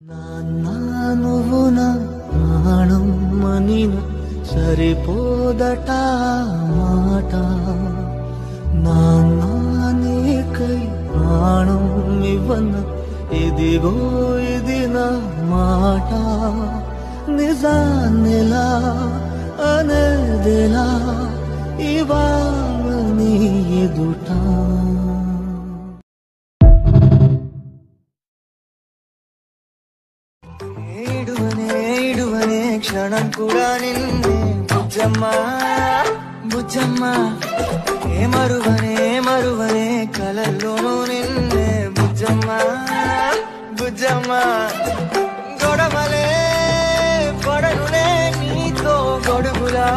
నాన్నా నువ్వు నా ప్రాణం మనిన సరిపోదట మాట. నాన్నా నీకై ప్రాణం ఇవ్వన ఇదిగో ఇది నా మాట. నిజాన్నిలా అనేదిలా ఇవాళ నీ ఎదుట. ఇడువనే క్షణం కూడా నిన్నే బుజ్జమ్మా బుజ్జమ్మా. ఏ మరువనే కలల్లోనూ నిన్నే బుజ్జమ్మా బుజ్జమ్మా. గొడవలే పడనులే నీతో గొడుగులా